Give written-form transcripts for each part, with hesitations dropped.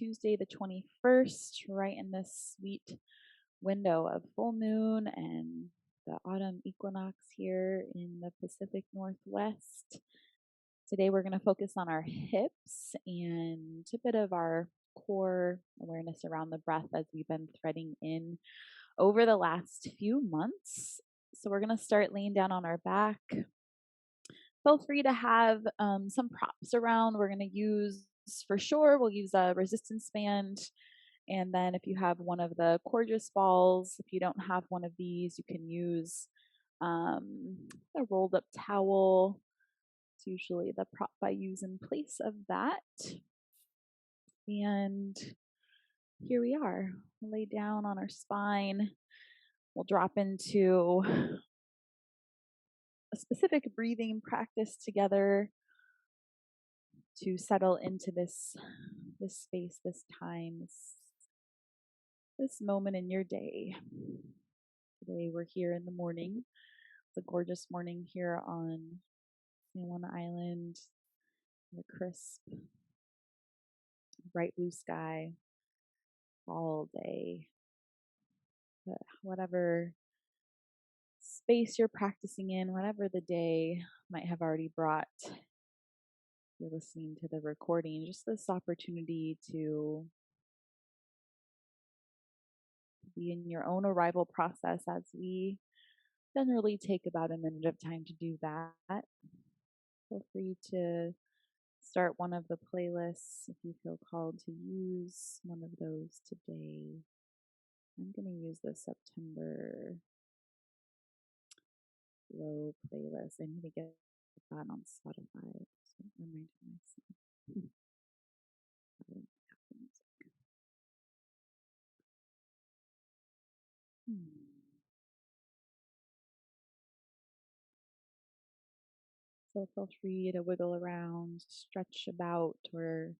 Tuesday the 21st, right in this sweet window of full moon and the autumn equinox here in the Pacific Northwest. Today we're going to focus on our hips and a bit of our core awareness around the breath as we've been threading in over the last few months. So we're going to start laying down on our back. Feel free to have some props around. We're going to use, for sure, we'll use a resistance band. And then if you have one of the Coregeous balls, if you don't have one of these, you can use a rolled up towel. It's usually the prop I use in place of that. And here we are, lay down on our spine. We'll drop into a specific breathing practice together to settle into this space, this time, this moment in your day. Today we're here in the morning. It's a gorgeous morning here on San Juan Island. The crisp, bright blue sky all day. But whatever space you're practicing in, whatever the day might have already brought, you're listening to the recording, just this opportunity to be in your own arrival process as we generally take about a minute of time to do that. Feel free to start one of the playlists if you feel called to use one of those today. I'm going to use the September Low playlist. I need to get that on Spotify. So I'm reminding myself. So feel free to wiggle around, stretch about, or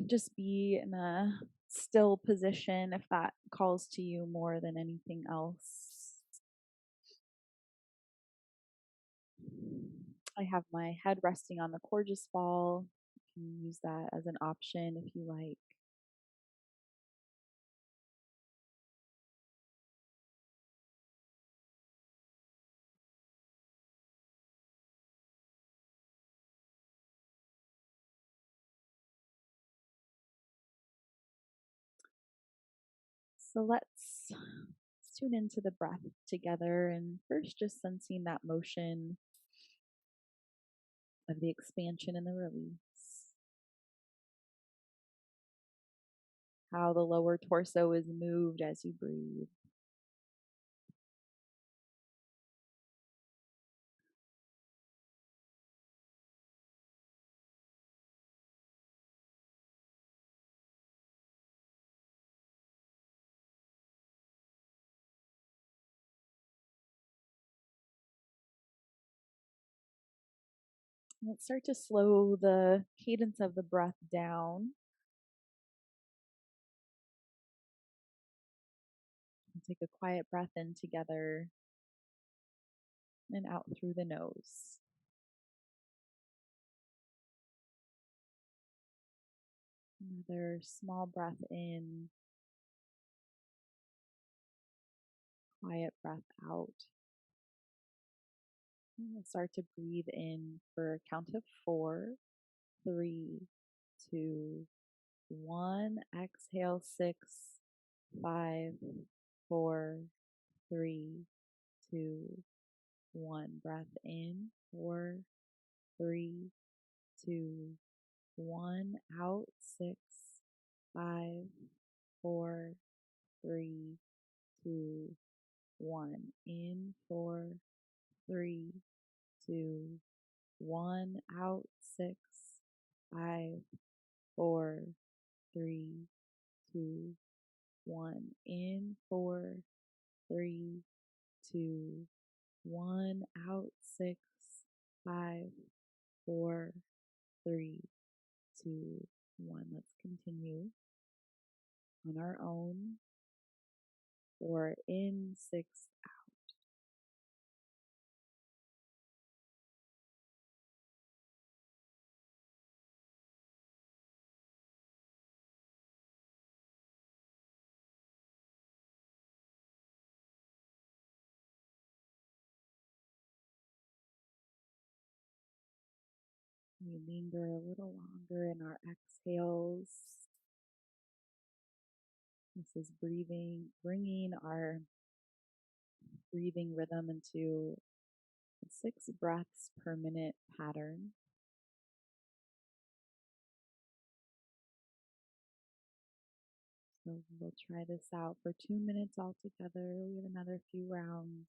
just be in a still position if that calls to you more than anything else. I have my head resting on the Coregeous ball. You can use that as an option if you like. So let's tune into the breath together, and first just sensing that motion of the expansion and the release. How the lower torso is moved as you breathe. Let's start to slow the cadence of the breath down. We'll take a quiet breath in together and out through the nose. Another small breath in, quiet breath out. And we'll start to breathe in for a count of 4, 3, 2, 1. Exhale 6, 5, 4, 3, 2, 1. Breath in 4, 3, 2, 1. Out 6, 5, 4, 3, 2, 1. In 4, 3, 2, 1. Out 6, 5, 4, 3, 2, 1. In 4, 3, 2, 1. Out 6, 5, 4, 3, 2, 1. Let's continue on our own. 4 in, 6 out. We linger a little longer in our exhales. This is bringing our breathing rhythm into a 6 breaths per minute pattern. So we'll try this out for 2 minutes altogether. We have another few rounds.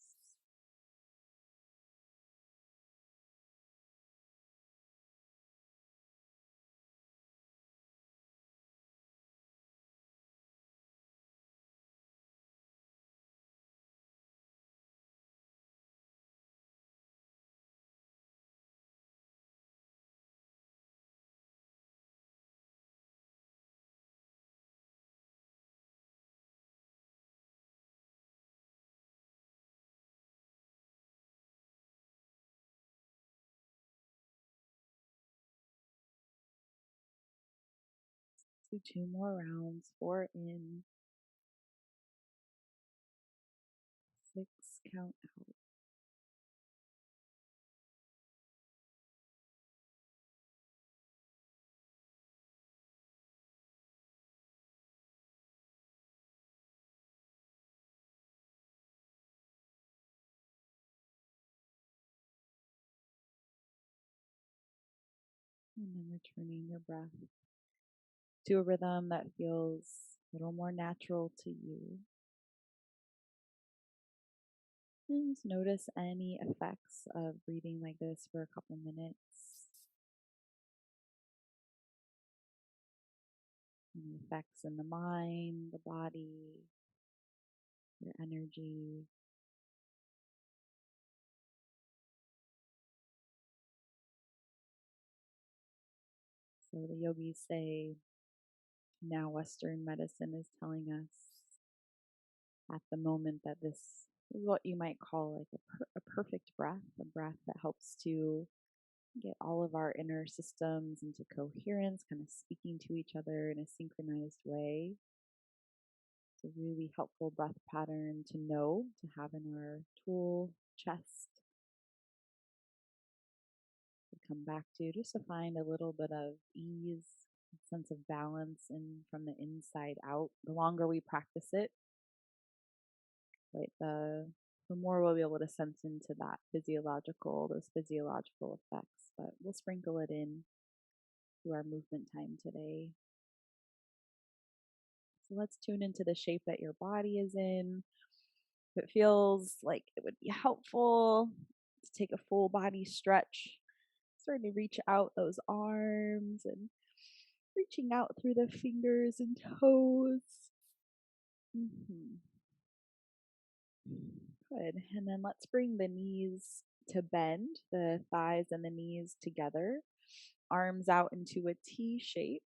Do 2 more rounds. 4 in, 6 count out. And then returning your breath to a rhythm that feels a little more natural to you. And just notice any effects of breathing like this for a couple minutes. Any effects in the mind, the body, your energy. So the yogis say now Western medicine is telling us at the moment that this is what you might call like a perfect breath, a breath that helps to get all of our inner systems into coherence, kind of speaking to each other in a synchronized way. It's a really helpful breath pattern to know, to have in our tool chest, to come back to, just to find a little bit of ease, a sense of balance from the inside out. The longer we practice it, right, the more we'll be able to sense into those physiological effects. But we'll sprinkle it in to our movement time today. So let's tune into the shape that your body is in. If it feels like it would be helpful to take a full body stretch, starting to reach out those arms and reaching out through the fingers and toes. Good. And then let's bring the knees to bend, the thighs and the knees together, arms out into a T shape.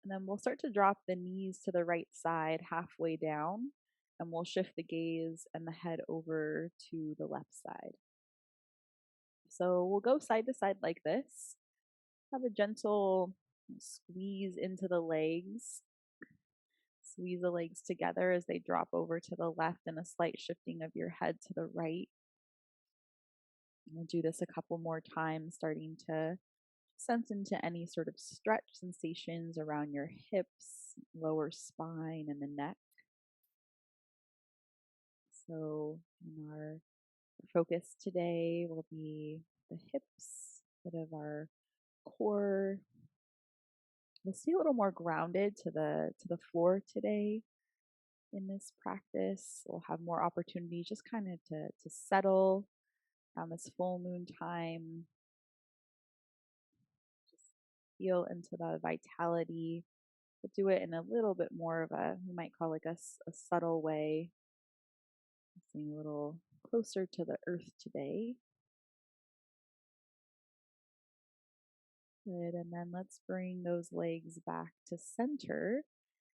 And then we'll start to drop the knees to the right side halfway down, and we'll shift the gaze and the head over to the left side. So we'll go side to side like this. Have a gentle squeeze into the legs. Squeeze the legs together as they drop over to the left, and a slight shifting of your head to the right. We'll do this a couple more times, starting to sense into any sort of stretch sensations around your hips, lower spine, and the neck. So our focus today will be the hips, a bit of our core. We'll stay a little more grounded to the floor today in this practice. We'll have more opportunities just kind of to settle around this full moon time. Just feel into the vitality, but do it in a little bit more of we might call like a subtle way. Staying a little closer to the earth today. Good, and then let's bring those legs back to center.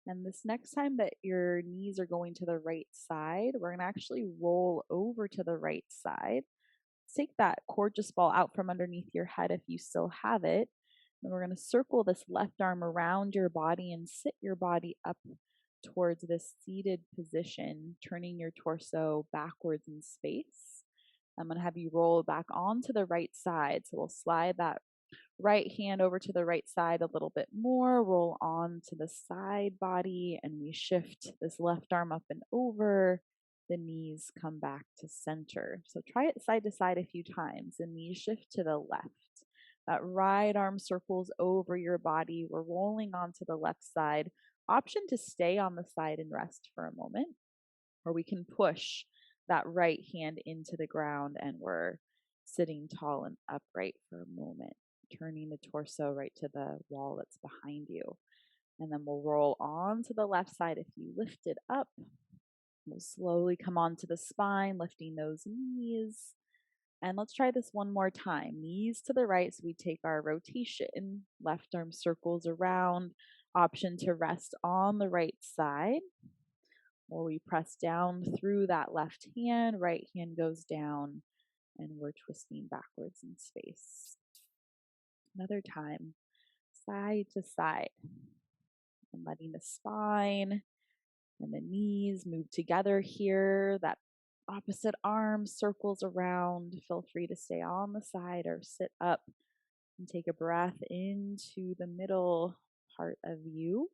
And this next time that your knees are going to the right side, we're going to actually roll over to the right side. Take that gorgeous ball out from underneath your head if you still have it. And we're going to circle this left arm around your body and sit your body up towards this seated position, turning your torso backwards in space. I'm going to have you roll back onto the right side. So we'll slide that Right hand over to the right side a little bit more, roll on to the side body, and we shift this left arm up and over. The knees come back to center. So try it side to side a few times. The knees shift to the left. That right arm circles over your body. We're rolling onto the left side. Option to stay on the side and rest for a moment, or we can push that right hand into the ground and we're sitting tall and upright for a moment, turning the torso right to the wall that's behind you. And then we'll roll on to the left side. If you lift it up, we'll slowly come onto the spine, lifting those knees. And let's try this one more time. Knees to the right, so we take our rotation. Left arm circles around. Option to rest on the right side. Or we press down through that left hand, right hand goes down, and we're twisting backwards in space. Another time, side to side, and letting the spine and the knees move together here. That opposite arm circles around. Feel free to stay on the side or sit up and take a breath into the middle part of you.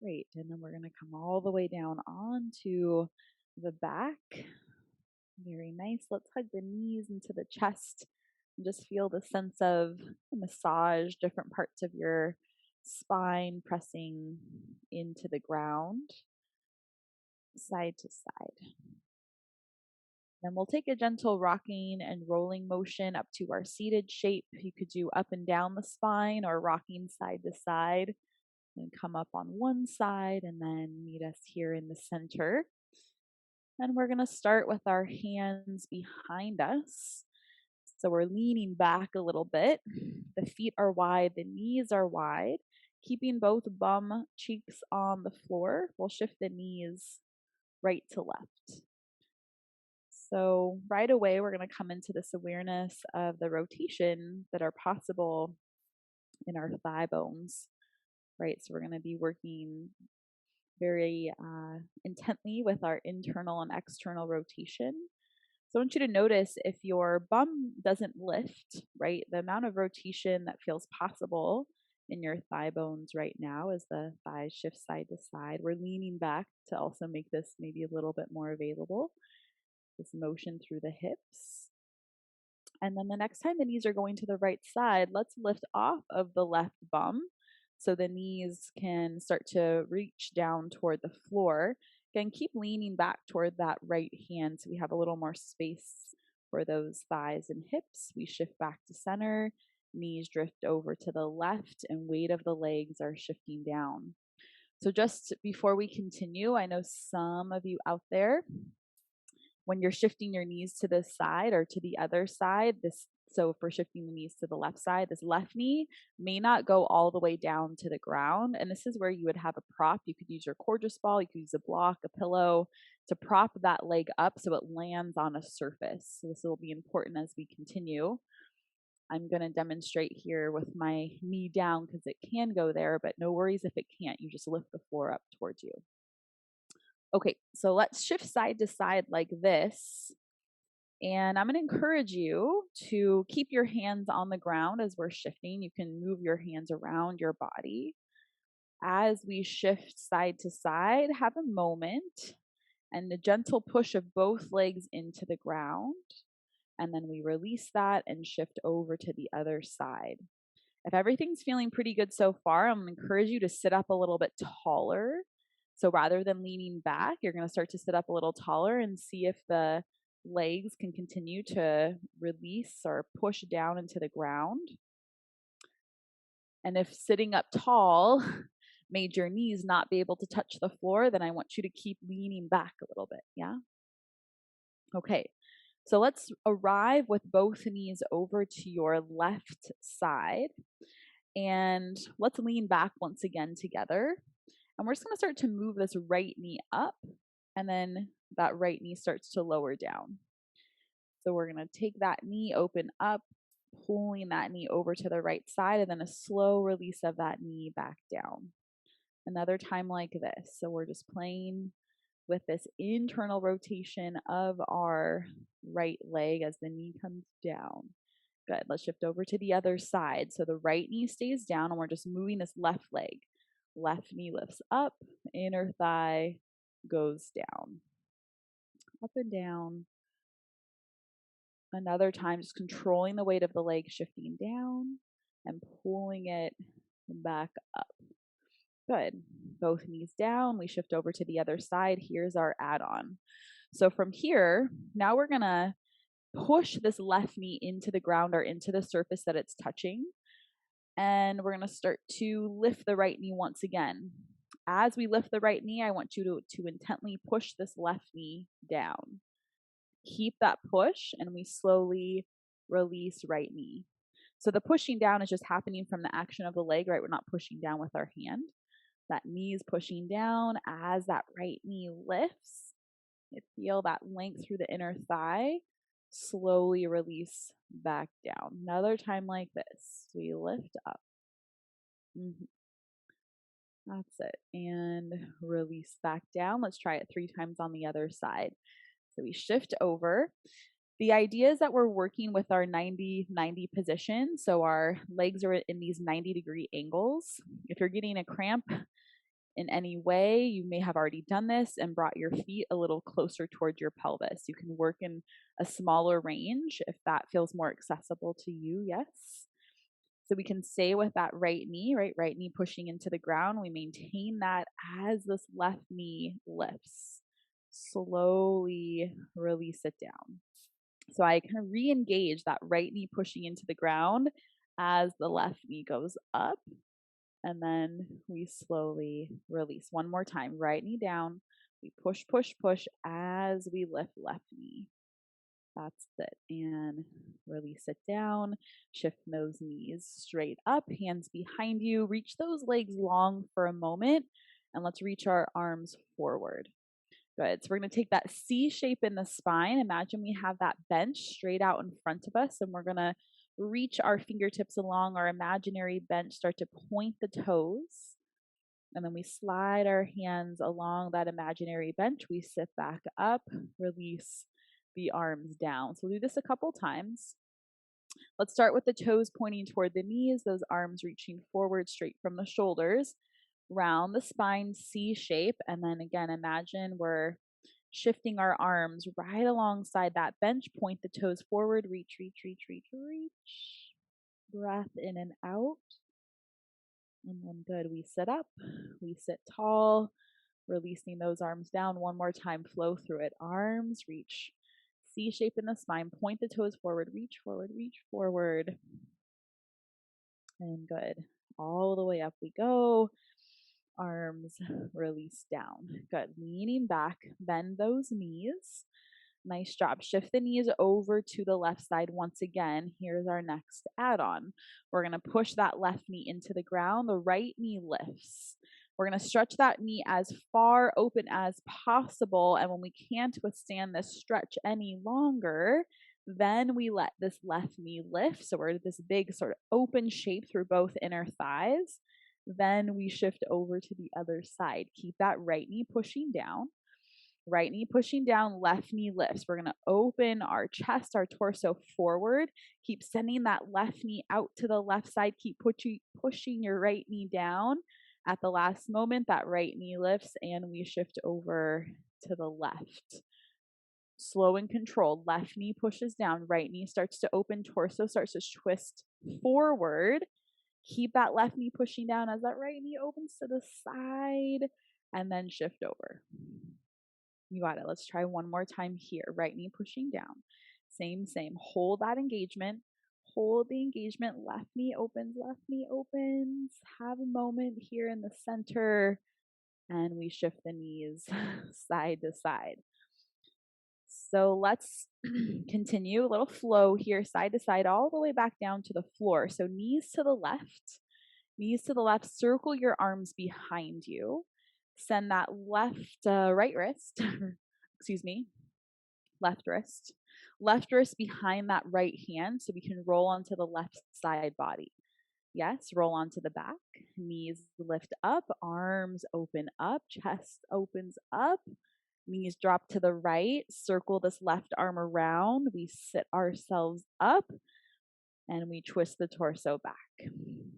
Great. And then we're going to come all the way down onto the back. Very nice. Let's hug the knees into the chest and just feel the sense of massage, different parts of your spine pressing into the ground, side to side. Then we'll take a gentle rocking and rolling motion up to our seated shape. You could do up and down the spine or rocking side to side, and come up on one side and then meet us here in the center. And we're going to start with our hands behind us. So we're leaning back a little bit. The feet are wide, the knees are wide, keeping both bum cheeks on the floor. We'll shift the knees right to left. So right away, we're going to come into this awareness of the rotation that are possible in our thigh bones, right? So we're going to be working very intently with our internal and external rotation. So I want you to notice if your bum doesn't lift, right? The amount of rotation that feels possible in your thigh bones right now as the thighs shift side to side. We're leaning back to also make this maybe a little bit more available. This motion through the hips. And then the next time the knees are going to the right side, let's lift off of the left bum so the knees can start to reach down toward the floor. Again, keep leaning back toward that right hand so we have a little more space for those thighs and hips. We shift back to center, knees drift over to the left, and weight of the legs are shifting down. So just before we continue, I know some of you out there, when you're shifting your knees to this side or to the other side, so if we're shifting the knees to the left side, this left knee may not go all the way down to the ground. And this is where you would have a prop. You could use your gorgeous ball, you could use a block, a pillow to prop that leg up so it lands on a surface. So this will be important as we continue. I'm going to demonstrate here with my knee down because it can go there, but no worries if it can't. You just lift the floor up towards you. Okay, so let's shift side to side like this. And I'm going to encourage you to keep your hands on the ground as we're shifting. You can move your hands around your body. As we shift side to side, have a moment and a gentle push of both legs into the ground. And then we release that and shift over to the other side. If everything's feeling pretty good so far, I'm going to encourage you to sit up a little bit taller. So rather than leaning back, you're going to start to sit up a little taller and see if the legs can continue to release or push down into the ground. And if sitting up tall made your knees not be able to touch the floor, then I want you to keep leaning back a little bit. Yeah? Okay. So let's arrive with both knees over to your left side. And let's lean back once again together. And we're just going to start to move this right knee up. And then that right knee starts to lower down. So we're going to take that knee open up, pulling that knee over to the right side, and then a slow release of that knee back down. Another time like this. So we're just playing with this internal rotation of our right leg as the knee comes down. Good. Let's shift over to the other side. So the right knee stays down and we're just moving this left leg. Left knee lifts up, inner thigh goes down, up and down. Another time, just controlling the weight of the leg, shifting down and pulling it back up. Good. Both knees down. We shift over to the other side. Here's our add-on. So from here, now we're going to push this left knee into the ground or into the surface that it's touching. And we're going to start to lift the right knee once again. As we lift the right knee, I want you to intently push this left knee down. Keep that push, and we slowly release right knee. So the pushing down is just happening from the action of the leg, right? We're not pushing down with our hand. That knee is pushing down as that right knee lifts. You feel that length through the inner thigh. Slowly release back down. Another time like this. We lift up. That's it. And release back down. Let's try it 3 times on the other side. So we shift over. The idea is that we're working with our 90-90 position. So our legs are in these 90-degree angles. If you're getting a cramp in any way, you may have already done this and brought your feet a little closer towards your pelvis. You can work in a smaller range if that feels more accessible to you, yes. So we can stay with that right knee, right knee pushing into the ground. We maintain that as this left knee lifts. Slowly release it down. So I kind of re-engage that right knee pushing into the ground as the left knee goes up. And then we slowly release. One more time, right knee down. We push, push, push as we lift left knee. That's it. And release it down. Shift those knees straight up, hands behind you. Reach those legs long for a moment. And let's reach our arms forward. Good. So we're going to take that C shape in the spine. Imagine we have that bench straight out in front of us, and we're going to reach our fingertips along our imaginary bench, start to point the toes, and then we slide our hands along that imaginary bench. We sit back up, release the arms down. So we'll do this a couple times. Let's start with the toes pointing toward the knees, those arms reaching forward straight from the shoulders. Round the spine, C shape, and then again, imagine we're shifting our arms right alongside that bench. Point the toes forward, reach, reach, reach, reach, reach. Breath in and out. And then good, we sit up, we sit tall, releasing those arms down. One more time, flow through it. Arms, reach. C shape in the spine, point the toes forward, reach forward, reach forward. And good. All the way up we go. Arms release down. Good. Leaning back, bend those knees. Nice job. Shift the knees over to the left side once again. Here's our next add-on. We're going to push that left knee into the ground. The right knee lifts. We're going to stretch that knee as far open as possible. And when we can't withstand this stretch any longer, then we let this left knee lift. So we're this big sort of open shape through both inner thighs. Then we shift over to the other side. Keep that right knee pushing down. Right knee pushing down, left knee lifts. We're going to open our chest, our torso forward. Keep sending that left knee out to the left side. Keep pushing your right knee down. At the last moment, that right knee lifts and we shift over to the left. Slow and controlled. Left knee pushes down. Right knee starts to open. Torso starts to twist forward. Keep that left knee pushing down as that right knee opens to the side and then shift over. You got it. Let's try one more time here. Right knee pushing down. Same. Hold that engagement. Hold the engagement. Left knee opens, left knee opens. Have a moment here in the center and we shift the knees side to side. So let's continue a little flow here, side to side, all the way back down to the floor. So knees to the left, circle your arms behind you. Send that right wrist, left wrist behind that right hand so we can roll onto the left side body. Yes, roll onto the back, knees lift up, arms open up, chest opens up. Knees drop to the right, circle this left arm around. We sit ourselves up. And we twist the torso back,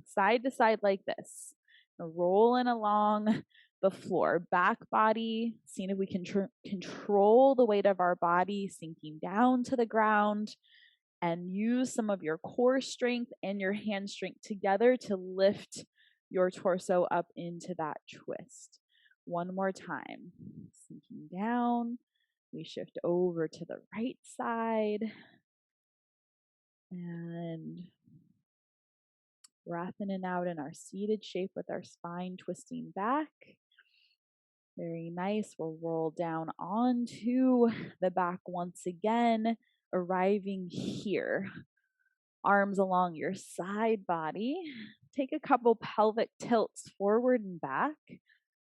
side to side like this, rolling along the floor, back body, seeing if we can control the weight of our body sinking down to the ground, and use some of your core strength and your hand strength together to lift your torso up into that twist. One more time, sinking down. We shift over to the right side and breath in and out in our seated shape with our spine twisting back. Very nice. We'll roll down onto the back once again, arriving here. Arms along your side body. Take a couple pelvic tilts forward and back.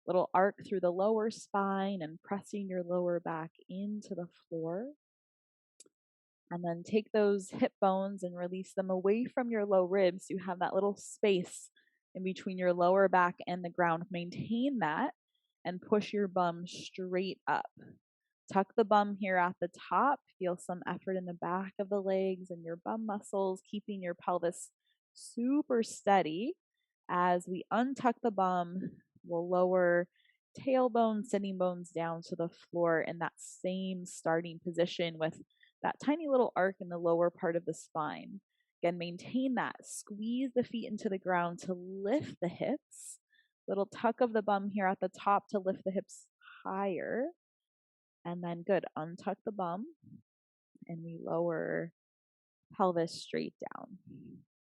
Little arc through the lower spine and pressing your lower back into the floor. And then take those hip bones and release them away from your low ribs. So you have that little space in between your lower back and the ground. Maintain that and push your bum straight up. Tuck the bum here at the top. Feel some effort in the back of the legs and your bum muscles, keeping your pelvis super steady. As we untuck the bum, we'll lower tailbone, sitting bones down to the floor in that same starting position with that tiny little arc in the lower part of the spine. Again, maintain that. Squeeze the feet into the ground to lift the hips. Little tuck of the bum here at the top to lift the hips higher. And then good, untuck the bum and we lower pelvis straight down.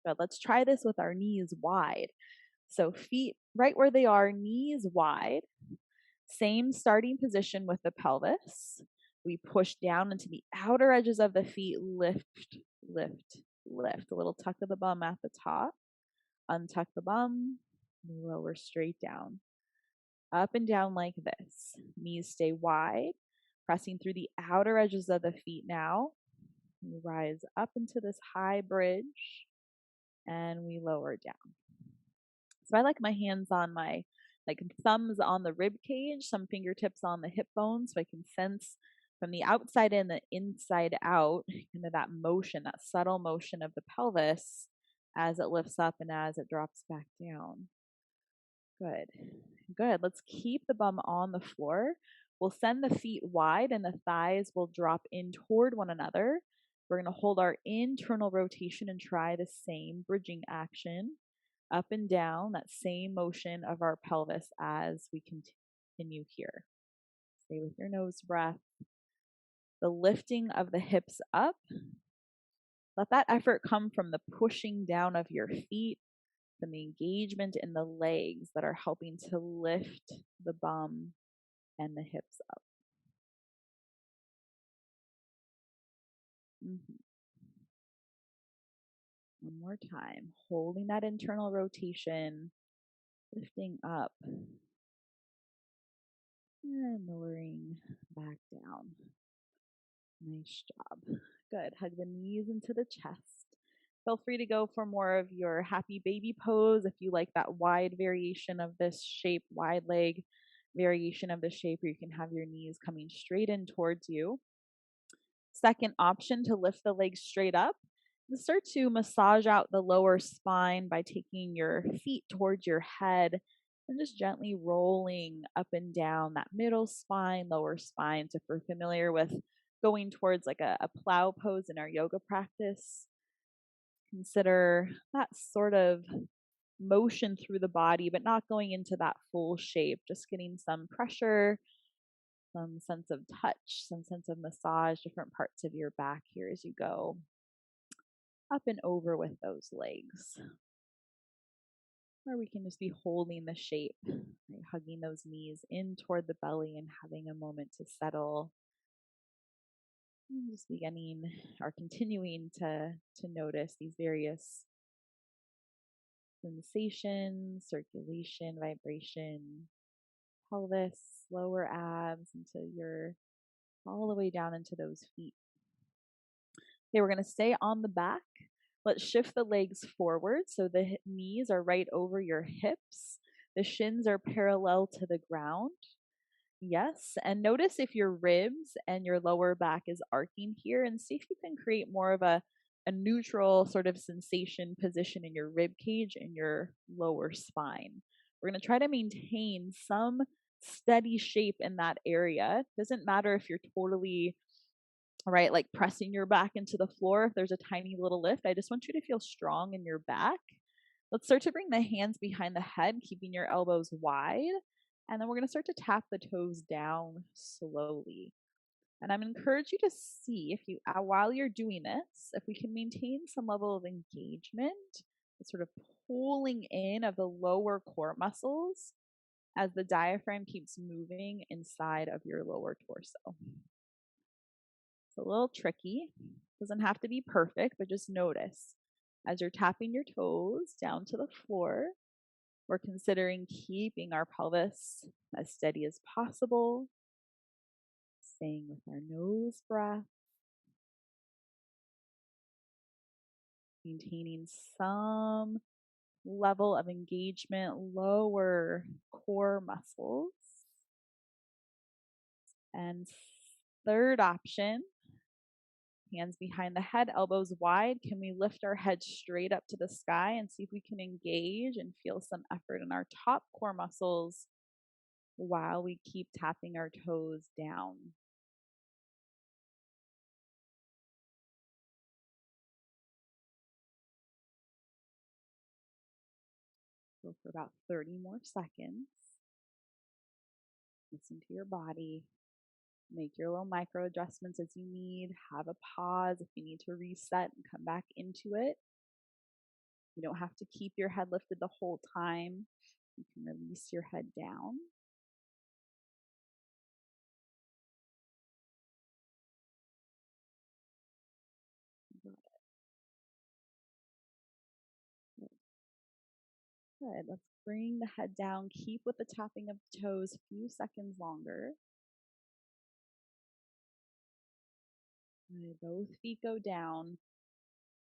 Good, let's try this with our knees wide. So feet right where they are, knees wide. Same starting position with the pelvis. We push down into the outer edges of the feet, lift, lift, lift. A little tuck of the bum at the top. Untuck the bum, lower straight down. Up and down like this. Knees stay wide. Pressing through the outer edges of the feet now. We rise up into this high bridge and we lower down. So I like my hands on my thumbs on the rib cage, some fingertips on the hip bones, so I can sense from the outside in, the inside out, kind of that motion, that subtle motion of the pelvis as it lifts up and as it drops back down. Good. Good. Let's keep the bum on the floor. We'll send the feet wide and the thighs will drop in toward one another. We're going to hold our internal rotation and try the same bridging action. Up and down, that same motion of our pelvis as we continue here. Stay with your nose breath. The lifting of the hips up. Let that effort come from the pushing down of your feet, from the engagement in the legs that are helping to lift the bum and the hips up. One more time, holding that internal rotation, lifting up and lowering back down. Nice job. Good. Hug the knees into the chest. Feel free to go for more of your happy baby pose if you like that wide variation of this shape, wide leg variation of the shape, where you can have your knees coming straight in towards you. Second option, to lift the legs straight up. And start to massage out the lower spine by taking your feet towards your head and just gently rolling up and down that middle spine, lower spine. So if we're familiar with going towards like a plow pose in our yoga practice, consider that sort of motion through the body, but not going into that full shape, just getting some pressure, some sense of touch, some sense of massage, different parts of your back here as you go up and over with those legs. Or we can just be holding the shape, right? Hugging those knees in toward the belly and having a moment to settle. And just beginning or continuing to notice these various sensations, circulation, vibration, pelvis, lower abs, until you're all the way down into those feet. Okay, we're going to stay on the back. Let's shift the legs forward so the knees are right over your hips. The shins are parallel to the ground. Yes, and notice if your ribs and your lower back is arcing here, and see if you can create more of a a neutral sort of sensation position in your rib cage and your lower spine. We're going to try to maintain some steady shape in that area. Doesn't matter if you're totally, right, like pressing your back into the floor. If there's a tiny little lift, I just want you to feel strong in your back. Let's start to bring the hands behind the head, keeping your elbows wide. And then we're going to start to tap the toes down slowly. And I'm going to encourage you to see if you, while you're doing this, if we can maintain some level of engagement, sort of pulling in of the lower core muscles as the diaphragm keeps moving inside of your lower torso. It's a little tricky. Doesn't have to be perfect, but just notice as you're tapping your toes down to the floor, we're considering keeping our pelvis as steady as possible, staying with our nose breath, maintaining some level of engagement, lower core muscles. And third option, hands behind the head, elbows wide. Can we lift our head straight up to the sky and see if we can engage and feel some effort in our top core muscles while we keep tapping our toes down? Go for about 30 more seconds. Listen to your body. Make your little micro adjustments as you need. Have a pause if you need to reset and come back into it. You don't have to keep your head lifted the whole time. You can release your head down. Good. Let's bring the head down. Keep with the tapping of the toes a few seconds longer. Good. Both feet go down.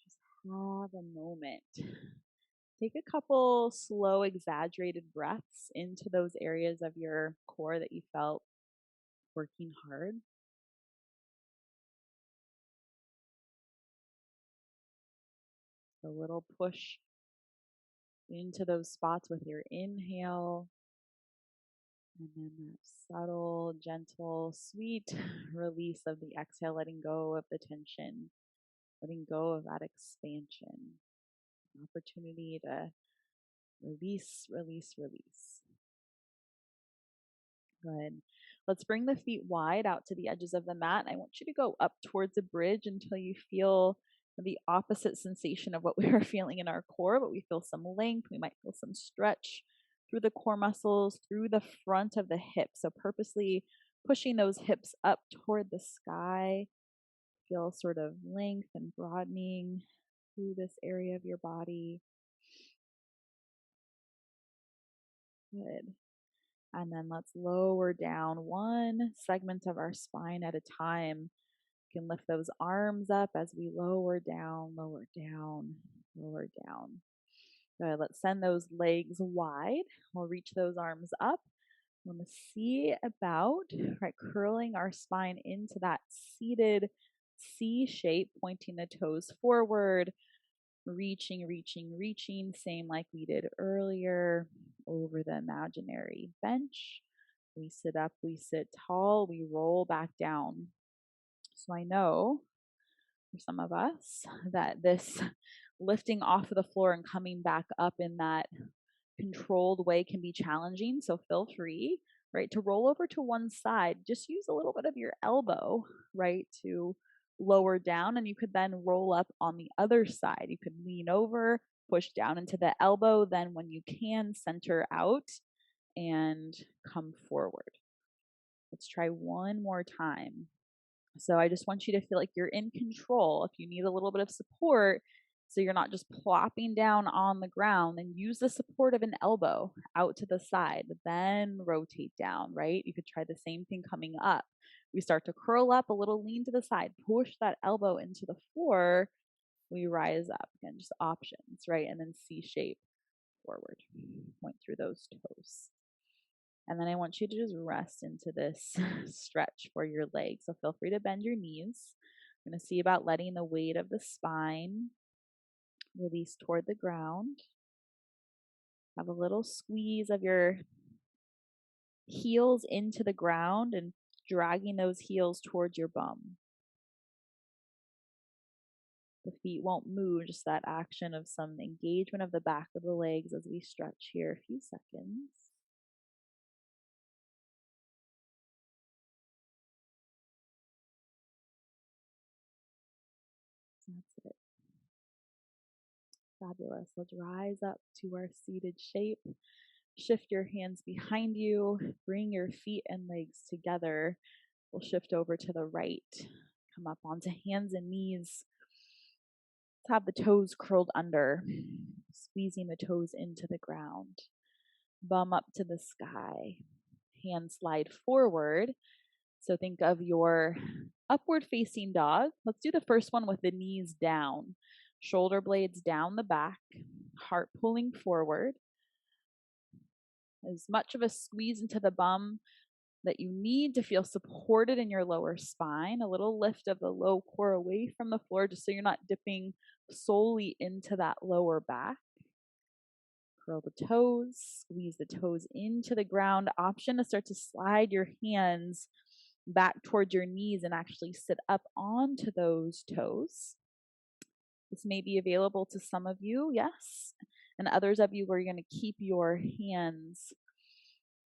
Just have a moment. Take a couple slow, exaggerated breaths into those areas of your core that you felt working hard. A little push into those spots with your inhale. And then that subtle, gentle, sweet release of the exhale, letting go of the tension, letting go of that expansion. An opportunity to release, release, release. Good. Let's bring the feet wide out to the edges of the mat. I want you to go up towards a bridge until you feel the opposite sensation of what we are feeling in our core, but we feel some length. We might feel some stretch through the core muscles, through the front of the hips. So purposely pushing those hips up toward the sky. Feel sort of length and broadening through this area of your body. Good. And then let's lower down one segment of our spine at a time. You can lift those arms up as we lower down, lower down, lower down. Good. Let's send those legs wide. We'll reach those arms up. We're going to see about curling our spine into that seated C shape, pointing the toes forward, reaching, reaching, reaching, same like we did earlier over the imaginary bench. We sit up, we sit tall, we roll back down. So I know for some of us that this lifting off of the floor and coming back up in that controlled way can be challenging. So feel free, to roll over to one side. Just use a little bit of your elbow, to lower down, and you could then roll up on the other side. You could lean over, push down into the elbow, then when you can, center out and come forward. Let's try one more time. So I just want you to feel like you're in control. If you need a little bit of support, so you're not just plopping down on the ground, then use the support of an elbow out to the side, then rotate down, You could try the same thing coming up. We start to curl up, a little lean to the side, push that elbow into the floor. We rise up. Again, just options, And then C shape forward. Point through those toes. And then I want you to just rest into this stretch for your legs. So feel free to bend your knees. We're going to see about letting the weight of the spine release toward the ground. Have a little squeeze of your heels into the ground and dragging those heels towards your bum. The feet won't move, just that action of some engagement of the back of the legs as we stretch here. A few seconds. That's it. Fabulous. Let's rise up to our seated shape. Shift your hands behind you. Bring your feet and legs together. We'll shift over to the right. Come up onto hands and knees. Let's have the toes curled under, squeezing the toes into the ground. Bum up to the sky. Hands slide forward. So think of your upward facing dog. Let's do the first one with the knees down. Shoulder blades down the back. Heart pulling forward. As much of a squeeze into the bum that you need to feel supported in your lower spine. A little lift of the low core away from the floor just so you're not dipping solely into that lower back. Curl the toes, squeeze the toes into the ground. Option to start to slide your hands back towards your knees and actually sit up onto those toes. This may be available to some of you, yes, and others of you where you're going to keep your hands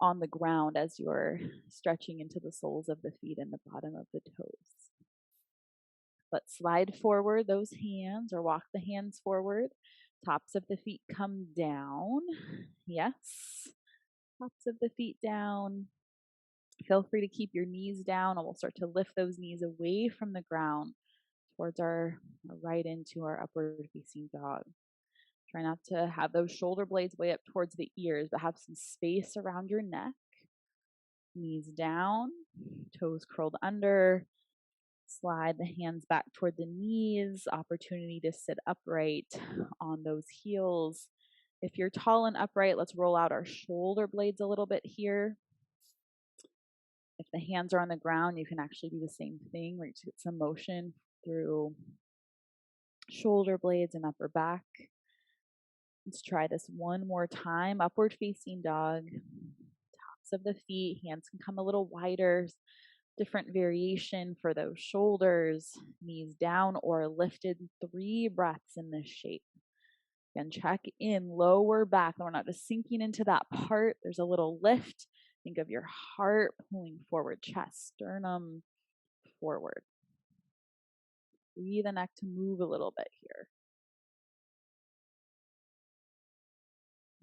on the ground as you're stretching into the soles of the feet and the bottom of the toes. But slide forward those hands or walk the hands forward. Tops of the feet come down. Yes. Tops of the feet down. Feel free to keep your knees down, and we'll start to lift those knees away from the ground towards our right into our upward facing dog. Try not to have those shoulder blades way up towards the ears, but have some space around your neck. Knees down, toes curled under. Slide the hands back toward the knees. Opportunity to sit upright on those heels. If you're tall and upright, let's roll out our shoulder blades a little bit here. If the hands are on the ground, you can actually do the same thing where you get some motion through shoulder blades and upper back. Let's try this one more time. Upward facing dog. Tops of the feet. Hands can come a little wider. Different variation for those shoulders. Knees down or lifted. 3 breaths in this shape. Again, check in lower back. We're not just sinking into that part. There's a little lift. Think of your heart pulling forward, chest, sternum forward. Breathe the neck to move a little bit here.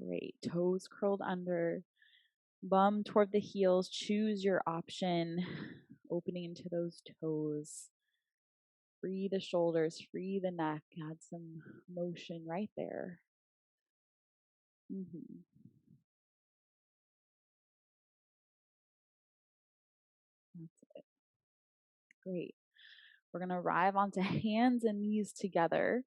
Great. Toes curled under. Bum toward the heels. Choose your option. Opening into those toes. Free the shoulders, free the neck. Add some motion right there. That's it. Great. We're going to arrive onto hands and knees together.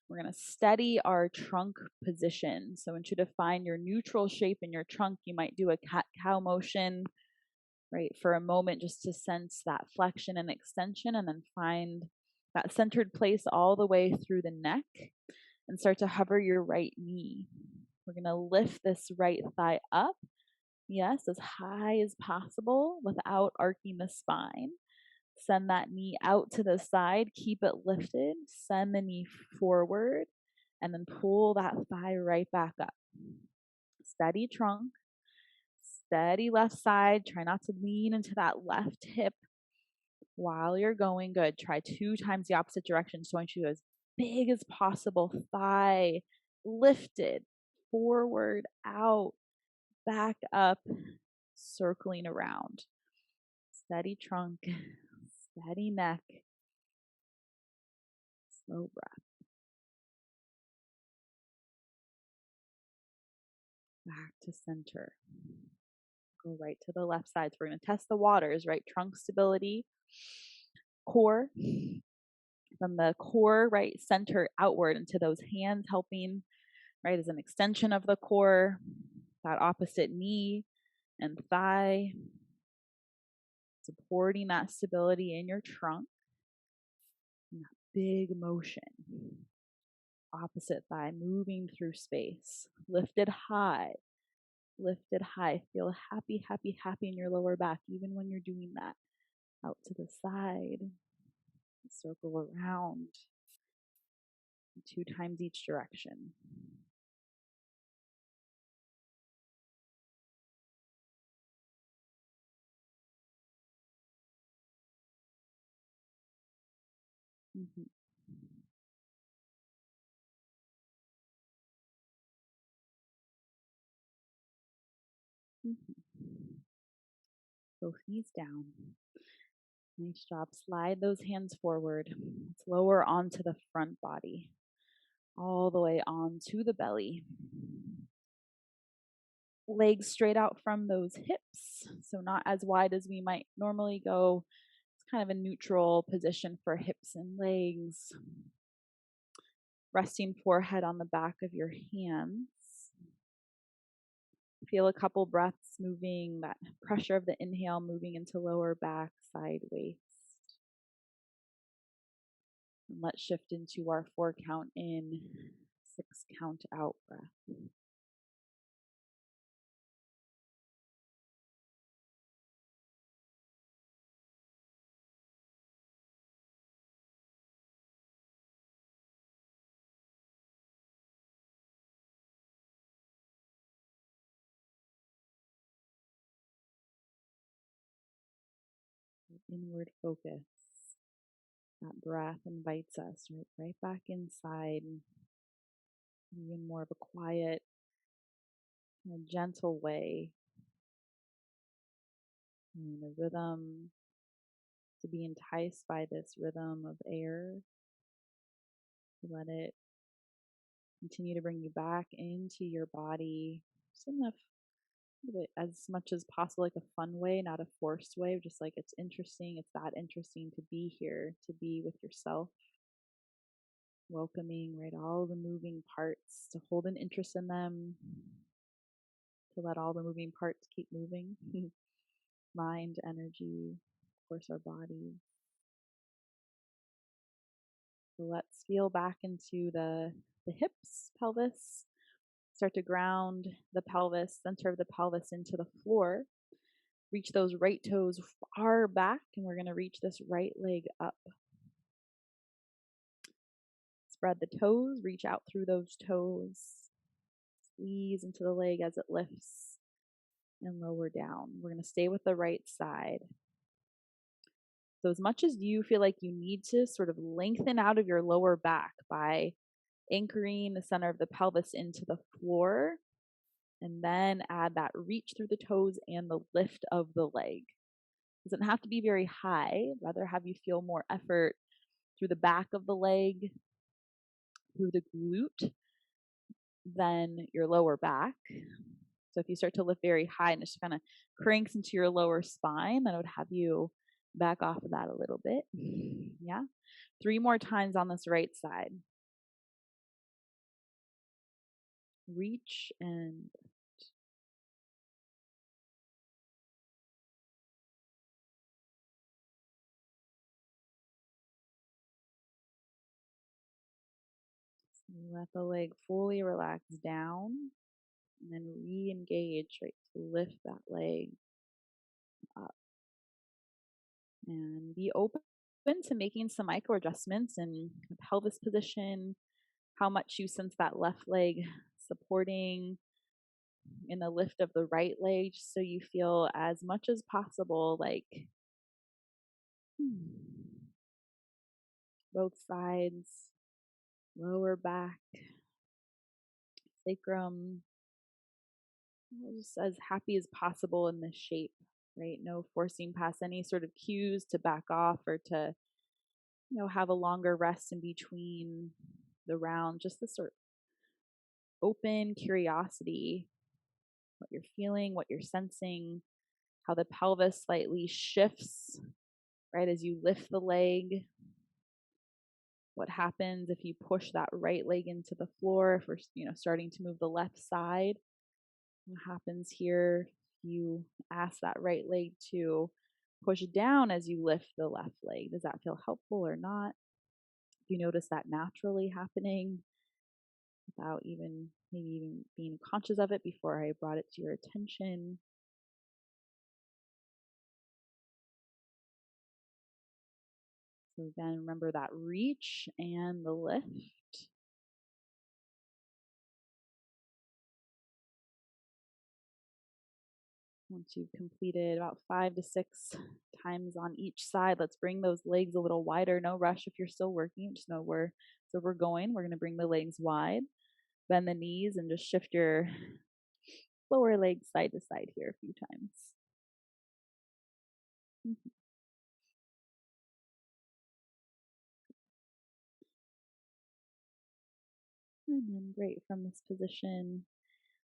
We're going to steady our trunk position. So once you define your neutral shape in your trunk, you might do a cat-cow motion, right, for a moment just to sense that flexion and extension, and then find that centered place all the way through the neck and start to hover your right knee. We're going to lift this right thigh up, yes, as high as possible without arcing the spine. Send that knee out to the side, keep it lifted, send the knee forward, and then pull that thigh right back up. Steady trunk, steady left side. Try not to lean into that left hip while you're going. Good. Try 2 times the opposite direction. So I want you to go as big as possible. Thigh lifted, forward, out, back up, circling around. Steady trunk, steady neck, slow breath. Back to center. Go right to the left side. So we're going to test the waters, right? Trunk stability, core. From the core, right, center outward into those hands helping, right, as an extension of the core. That opposite knee and thigh, supporting that stability in your trunk. big motion. Opposite thigh moving through space. Lifted high. Lifted high. Feel happy, happy, happy in your lower back, even when you're doing that. Out to the side. Circle around. 2 times each direction. Mm-hmm. Mm-hmm. Both knees down. Nice job. Slide those hands forward. Let's lower onto the front body. All the way onto the belly. Legs straight out from those hips. So not as wide as we might normally go. It's kind of a neutral position for hips and legs. Resting forehead on the back of your hands. Feel a couple breaths moving, that pressure of the inhale moving into lower back, side waist. And let's shift into our 4 count in, 6 count out breath. Inward focus. That breath invites us right back inside, in more of a quiet, gentle way. And the rhythm, to be enticed by this rhythm of air, to let it continue to bring you back into your body, just enough, as much as possible, like a fun way, not a forced way, just like it's interesting, it's that interesting to be here, to be with yourself. Welcoming, all the moving parts, to hold an interest in them, to let all the moving parts keep moving. Mind, energy, of course, our bodies. So let's feel back into the hips, pelvis. Start to ground the pelvis, center of the pelvis into the floor. Reach those right toes far back, and we're going to reach this right leg up. Spread the toes, reach out through those toes. Squeeze into the leg as it lifts and lower down. We're going to stay with the right side. So as much as you feel like you need to sort of lengthen out of your lower back by anchoring the center of the pelvis into the floor, and then add that reach through the toes and the lift of the leg. It doesn't have to be very high, rather have you feel more effort through the back of the leg, through the glute, than your lower back. So if you start to lift very high and it just kind of cranks into your lower spine, then I would have you back off of that a little bit. Yeah. 3 more times on this right side. Reach and let the leg fully relax down, and then re-engage, to lift that leg up. And be open to making some micro adjustments in the pelvis position, how much you sense that left leg supporting in the lift of the right leg, just so you feel as much as possible like both sides, lower back, sacrum, just as happy as possible in this shape, right? No forcing past any sort of cues to back off or to, have a longer rest in between the round. Just this sort of open curiosity, what you're feeling, what you're sensing, how the pelvis slightly shifts, right, as you lift the leg. What happens if you push that right leg into the floor, if we're, starting to move the left side? What happens here if you ask that right leg to push down as you lift the left leg? Does that feel helpful or not? If you notice that naturally happening without maybe even being conscious of it before I brought it to your attention. So again, remember that reach and the lift. Once you've completed about 5 to 6 times on each side, let's bring those legs a little wider. No rush if you're still working. Just know where we're going. We're going to bring the legs wide, bend the knees, and just shift your lower legs side to side here a few times. Mm-hmm. And then great, from this position,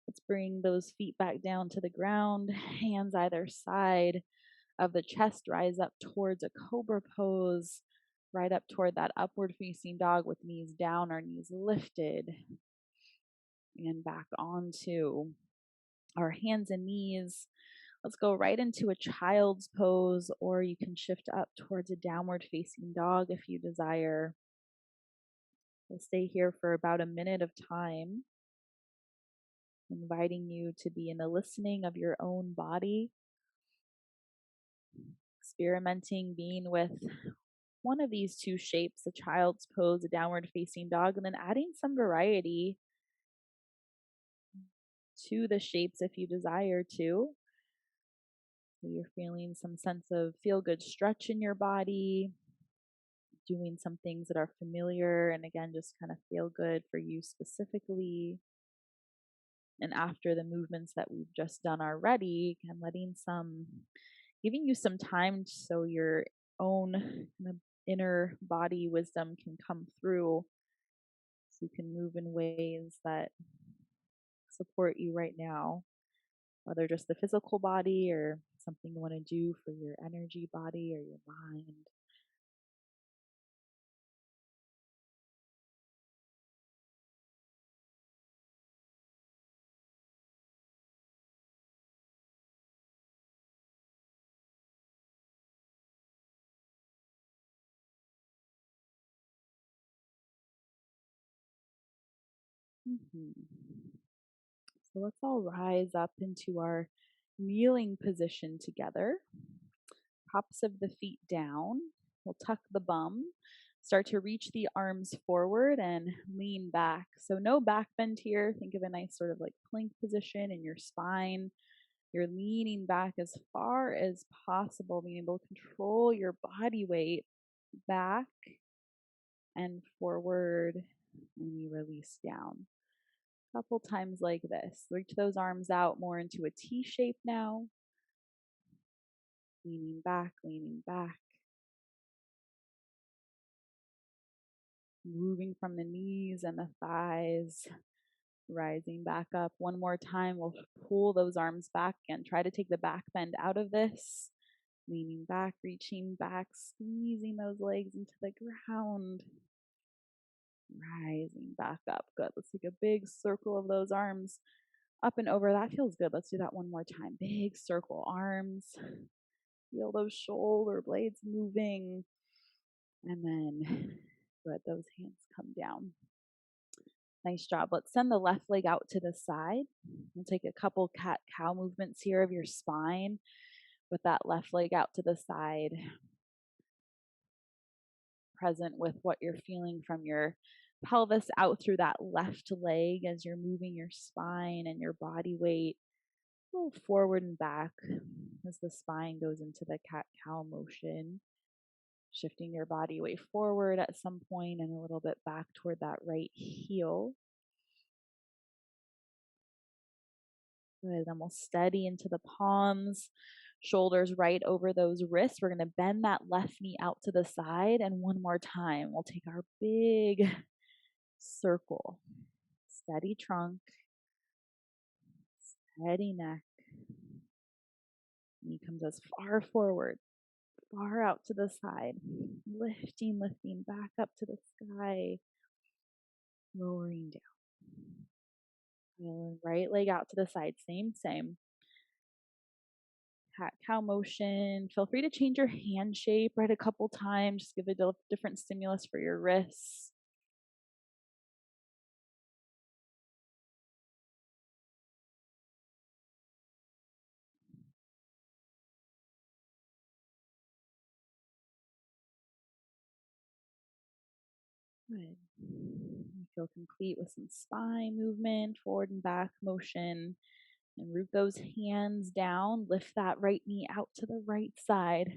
let's bring those feet back down to the ground, hands either side of the chest, rise up towards a cobra pose, right up toward that upward facing dog with knees down or knees lifted, and back onto our hands and knees. Let's go right into a child's pose, or you can shift up towards a downward facing dog if you desire. We'll stay here for about a minute of time, inviting you to be in the listening of your own body, experimenting being with one of these two shapes, a child's pose, a downward facing dog, and then adding some variety to the shapes if you desire to. So you're feeling some sense of feel good stretch in your body, doing some things that are familiar and again just kind of feel good for you specifically. And after the movements that we've just done already, and giving you some time so your own kind of inner body wisdom can come through, so you can move in ways that support you right now, whether just the physical body or something you want to do for your energy body or your mind. So let's all rise up into our kneeling position together. Tops of the feet down. We'll tuck the bum. Start to reach the arms forward and lean back. So no back bend here. Think of a nice sort of like plank position in your spine. You're leaning back as far as possible, being able to control your body weight back and forward, and you release down. A couple times like this. Reach those arms out more into a T shape now. Leaning back, leaning back. Moving from the knees and the thighs, rising back up. One more time, we'll pull those arms back and try to take the back bend out of this. Leaning back, reaching back, squeezing those legs into the ground. Rising back up. Good. Let's take a big circle of those arms up and over. That feels good. Let's do that one more time. Big circle arms. Feel those shoulder blades moving. And then let those hands come down. Nice job. Let's send the left leg out to the side. We'll take a couple cat-cow movements here of your spine with that left leg out to the side, present with what you're feeling from your pelvis out through that left leg as you're moving your spine and your body weight a little forward and back as the spine goes into the cat-cow motion. Shifting your body weight forward at some point and a little bit back toward that right heel. Good. Then we'll steady into the palms, shoulders right over those wrists. We're going to bend that left knee out to the side. And one more time, we'll take our big circle. Steady trunk, steady neck. Knee comes as far forward, far out to the side. Lifting back up to the sky. Lowering down. And right leg out to the side, same. cat-cow motion. Feel free to change your hand shape, right, a couple times. Just give a different stimulus for your wrists. Good. You feel complete with some spine movement, forward and back motion. And root those hands down. Lift that right knee out to the right side.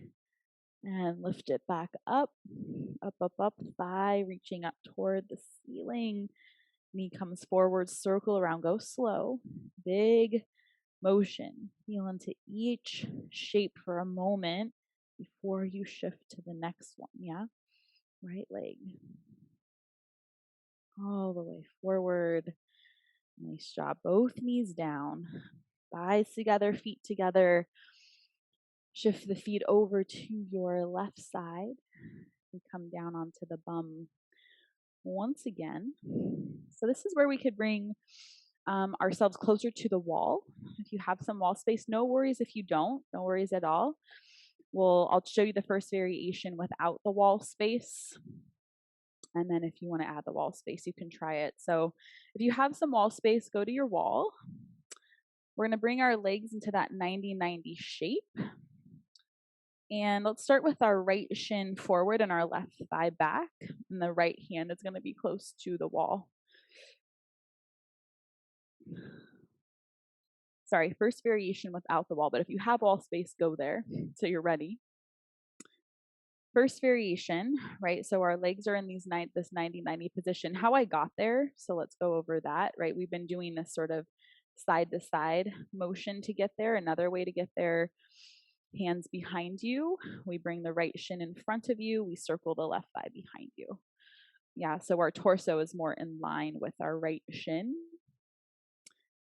And lift it back up, up, up, up. Thigh reaching up toward the ceiling. Knee comes forward, circle around, go slow. Big motion. Feel into each shape for a moment before you shift to the next one. Yeah? Right leg. All the way forward. Nice job. Both knees down. Thighs together, feet together. Shift the feet over to your left side. We come down onto the bum once again. So this is where we could bring ourselves closer to the wall. If you have some wall space, no worries if you don't. No worries at all. I'll show you the first variation without the wall space. And then if you want to add the wall space, you can try it. So if you have some wall space, go to your wall. We're going to bring our legs into that 90-90 shape. And let's start with our right shin forward and our left thigh back. And the right hand is going to be close to the wall. Sorry, first variation without the wall, but if you have wall space, go there. So you're ready. First variation, right? So our legs are in this 90-90 position. How I got there, so let's go over that, right? We've been doing this sort of side to side motion to get there. Another way to get there, hands behind you. We bring the right shin in front of you. We circle the left thigh behind you. Yeah, so our torso is more in line with our right shin.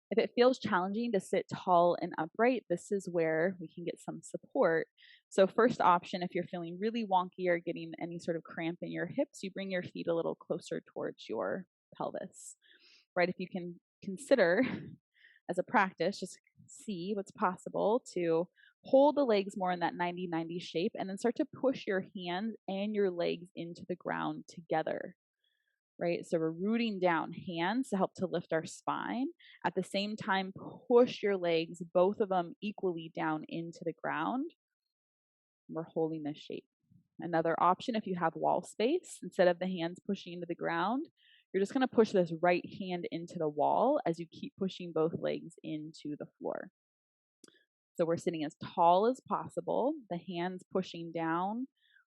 If it feels challenging to sit tall and upright, this is where we can get some support. So first option, if you're feeling really wonky or getting any sort of cramp in your hips, you bring your feet a little closer towards your pelvis, right? If you can consider as a practice, just see what's possible to hold the legs more in that 90-90 shape and then start to push your hands and your legs into the ground together. Right? So we're rooting down, hands to help to lift our spine. At the same time, push your legs, both of them equally down into the ground. We're holding this shape. Another option, if you have wall space, instead of the hands pushing into the ground, you're just going to push this right hand into the wall as you keep pushing both legs into the floor. So we're sitting as tall as possible, the hands pushing down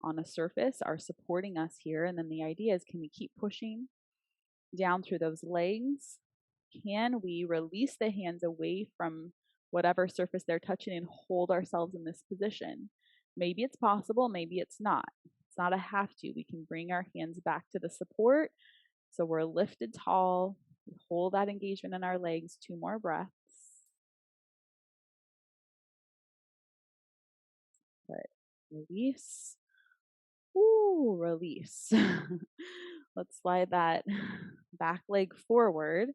on a surface are supporting us here. And then the idea is, can we keep pushing down through those legs? Can we release the hands away from whatever surface they're touching and hold ourselves in this position? Maybe it's possible, maybe it's not. It's not a have to. We can bring our hands back to the support. So we're lifted tall. We hold that engagement in our legs. 2 more breaths. Good. Release. Ooh, release. Let's slide that back leg forward.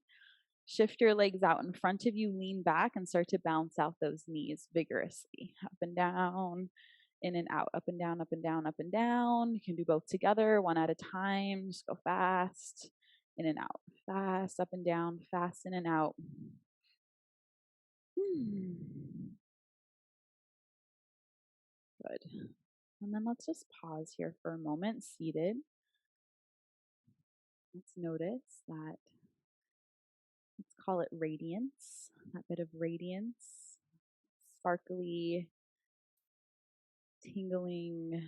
Shift your legs out in front of you, lean back, and start to bounce out those knees vigorously. Up and down, in and out, up and down, up and down, up and down. You can do both together, one at a time. Just go fast, in and out, fast, up and down, fast, in and out. Good. And then let's just pause here for a moment, seated. Let's notice that, let's call it radiance, that bit of radiance, sparkly, tingling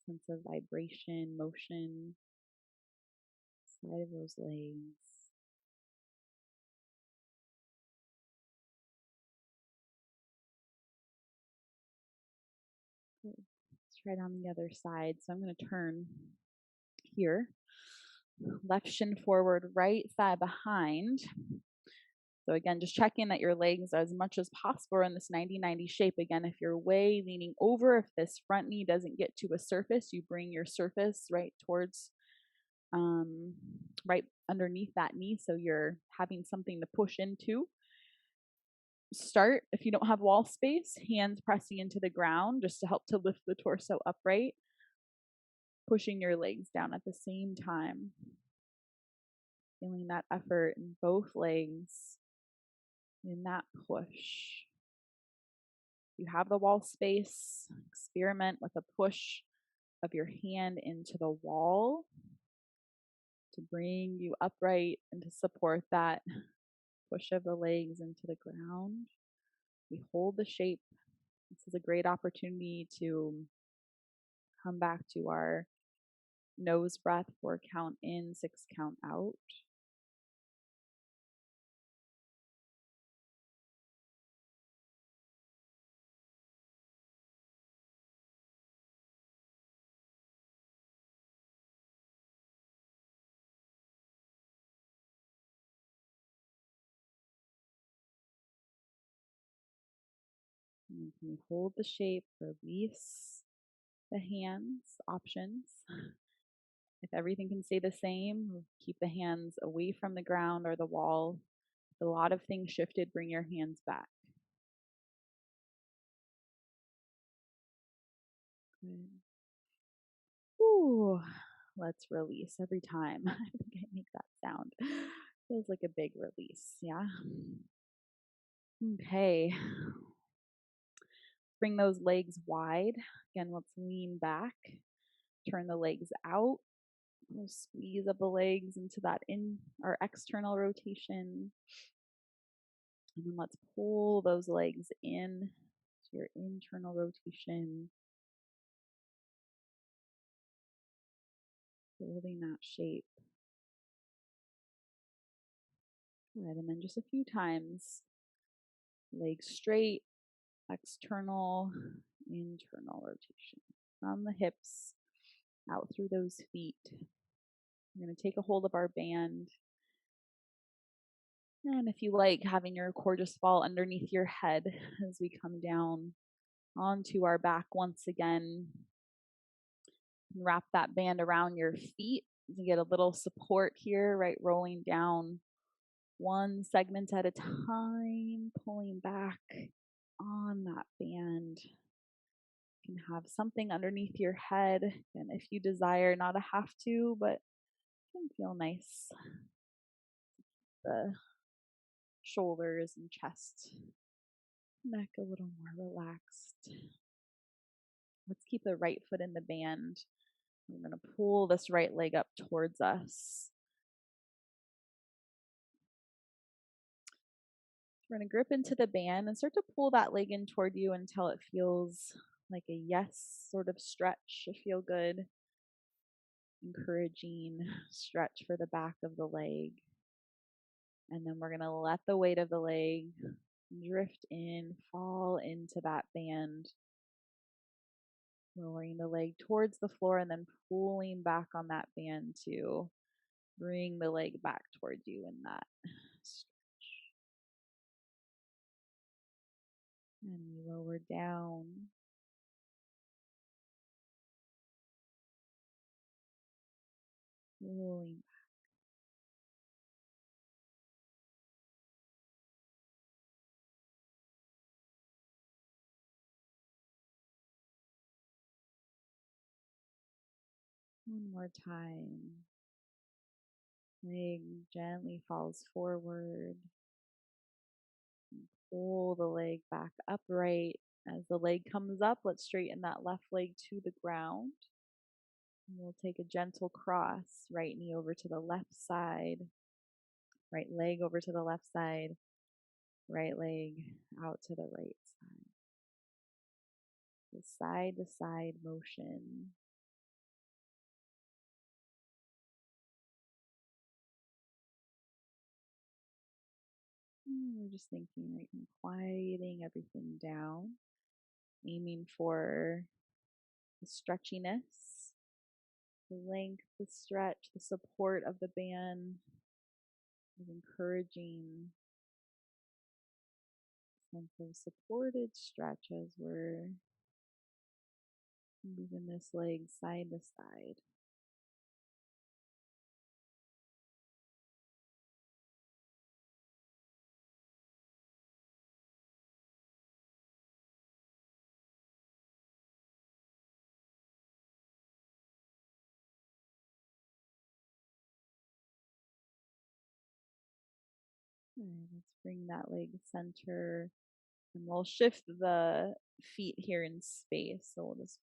sense of vibration, motion, side of those legs. Good. Let's try it on the other side. So I'm going to turn here. Left shin forward, right thigh behind. So again, just checking that your legs as much as possible are in this 90-90 shape. Again, if you're way leaning over, if this front knee doesn't get to a surface, you bring your surface right towards, right underneath that knee. So you're having something to push into. start, if you don't have wall space, hands pressing into the ground just to help to lift the torso upright, pushing your legs down at the same time. Feeling that effort in both legs in that push. You have the wall space, experiment with a push of your hand into the wall to bring you upright and to support that push of the legs into the ground. We hold the shape. This is a great opportunity to come back to our nose breath, 4 count in, 6 count out. And we hold the shape, release the hands, options. If everything can stay the same, keep the hands away from the ground or the wall. If a lot of things shifted, bring your hands back. Good. Ooh, let's release every time. I think I make that sound. Feels like a big release, yeah? Okay. Bring those legs wide. Again, let's lean back. Turn the legs out. We'll squeeze up the legs into that external rotation. And then let's pull those legs in to your internal rotation. Holding that shape. Good. And then just a few times. Legs straight, external, internal rotation. From the hips, out through those feet. We're going to take a hold of our band. And if you like, having your core just fall underneath your head as we come down onto our back once again. Wrap that band around your feet to get a little support here, right? Rolling down one segment at a time, pulling back on that band. You can have something underneath your head, and if you desire, not a have to, but it can feel nice. The shoulders and chest, neck a little more relaxed. Let's keep the right foot in the band. We're going to pull this right leg up towards us. We're going to grip into the band and start to pull that leg in toward you until it feels like a yes sort of stretch, a feel good, encouraging stretch for the back of the leg. And then we're going to let the weight of the leg drift in, fall into that band, lowering the leg towards the floor and then pulling back on that band to bring the leg back towards you in that stretch. And we lower down. Rolling back. One more time. Leg gently falls forward. Pull the leg back upright. As the leg comes up, let's straighten that left leg to the ground. And we'll take a gentle cross, right knee over to the left side, right leg over to the left side, right leg out to the right side. The side to side motion. We're just thinking, right, quieting everything down, aiming for the stretchiness, the length, the stretch, the support of the band, is encouraging sense of supported stretch as we're moving this leg side to side. Let's bring that leg center, and we'll shift the feet here in space. So we'll just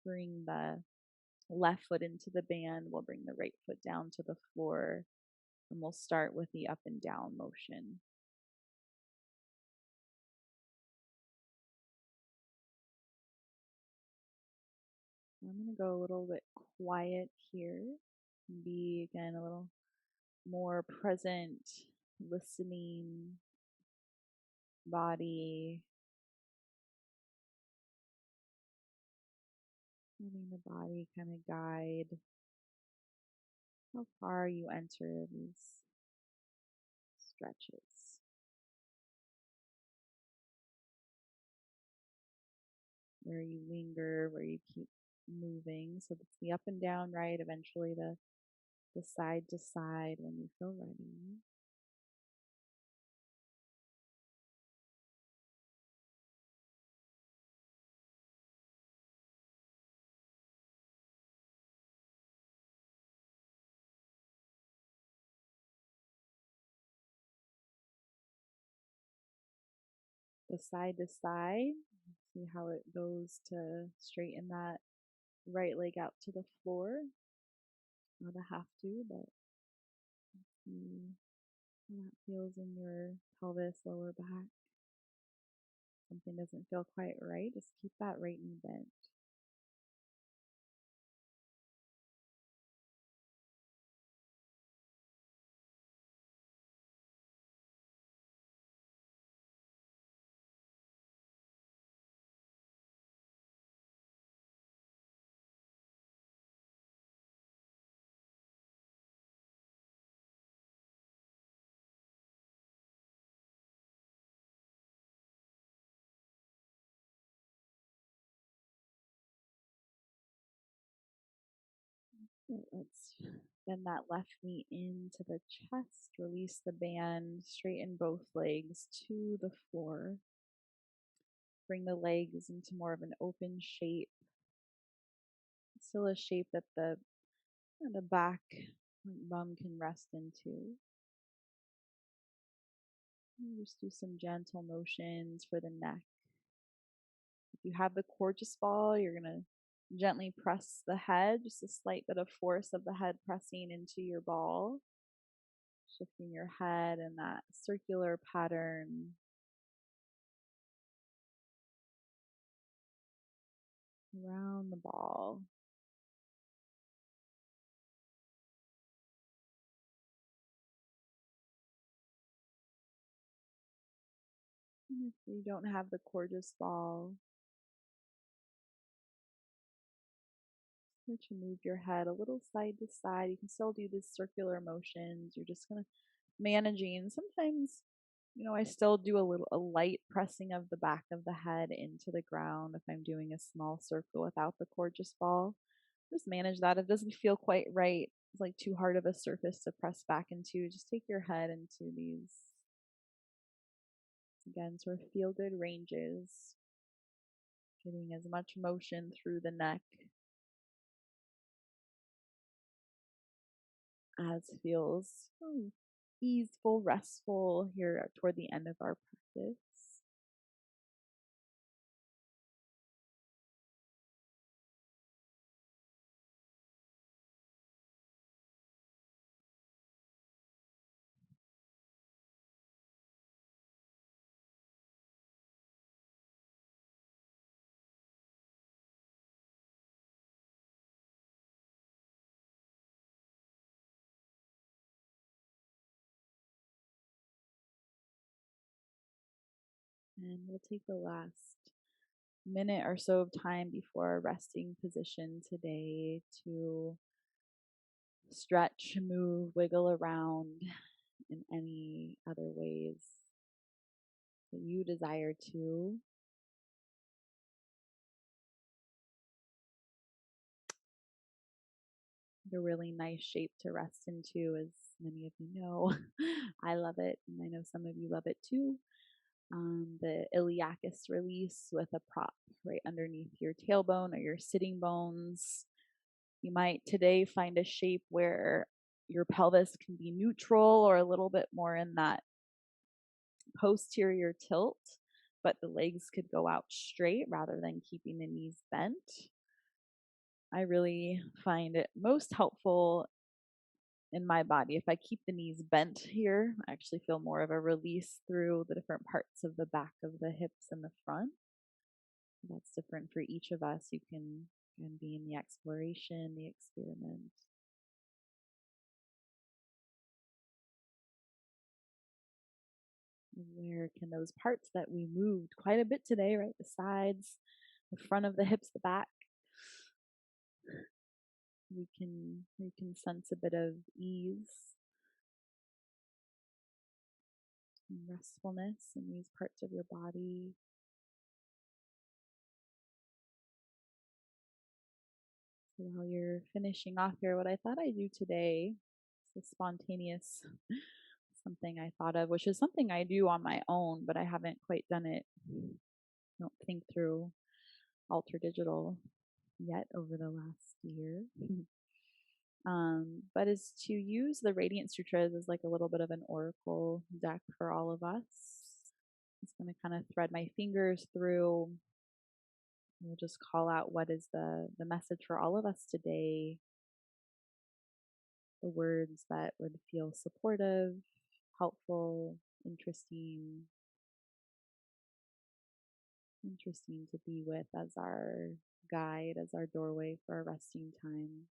bring the left foot into the band. We'll bring the right foot down to the floor, and we'll start with the up and down motion. I'm going to go a little bit quiet here and be, again, a little more present, listening, body, letting the body kind of guide how far you enter these stretches, where you linger, where you keep moving. So it's the up and down, right? Eventually the side to side when you feel ready. The side to side, see how it goes to straighten that right leg out to the floor. Not a have to, but see how that feels in your pelvis, lower back. Something doesn't feel quite right, just keep that right knee bent. Let's bend that left knee into the chest, release the band, straighten both legs to the floor. Bring the legs into more of an open shape. Still a shape that the back bum can rest into. And just do some gentle motions for the neck. If you have the gorgeous ball, you're going to gently press the head, just a slight bit of force of the head pressing into your ball, shifting your head in that circular pattern around the ball. And if you don't have the gorgeous ball, let you move your head a little side to side. You can still do these circular motions. You're just going to managing. Sometimes, I still do a light pressing of the back of the head into the ground if I'm doing a small circle without the gorgeous ball. Just manage that. If it doesn't feel quite right, it's like too hard of a surface to press back into. Just take your head into these, again, sort of feel good ranges, getting as much motion through the neck as feels easeful, restful here toward the end of our practice. And we'll take the last minute or so of time before our resting position today to stretch, move, wiggle around in any other ways that you desire to. A really nice shape to rest into, as many of you know. I love it, and I know some of you love it too. The iliacus release with a prop right underneath your tailbone or your sitting bones. You might today find a shape where your pelvis can be neutral or a little bit more in that posterior tilt, but the legs could go out straight rather than keeping the knees bent. I really find it most helpful in my body. If I keep the knees bent here, I actually feel more of a release through the different parts of the back of the hips and the front. That's different for each of us. You can be in the exploration, the experiment. Where can those parts that we moved quite a bit today, right? The sides, the front of the hips, the back. We can sense a bit of ease and restfulness in these parts of your body. So while you're finishing off here, what I thought I'd do today is a spontaneous something I thought of, which is something I do on my own, but I haven't quite done it. I don't think through Alter Digital yet over the last year. But is to use the Radiant Sutras as like a little bit of an oracle deck for all of us. Just going to kind of thread my fingers through. We'll just call out what is the message for all of us today. The words that would feel supportive, helpful, interesting to be with as our guide, as our doorway for our resting time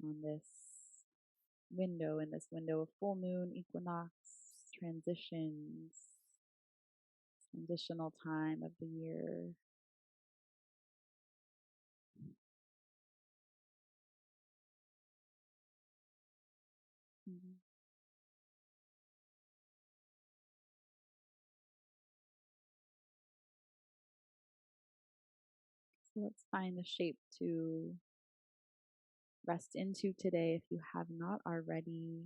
on this in this window of full moon, equinox, transitions, transitional time of the year. Mm-hmm. So let's find the shape to rest into today if you have not already.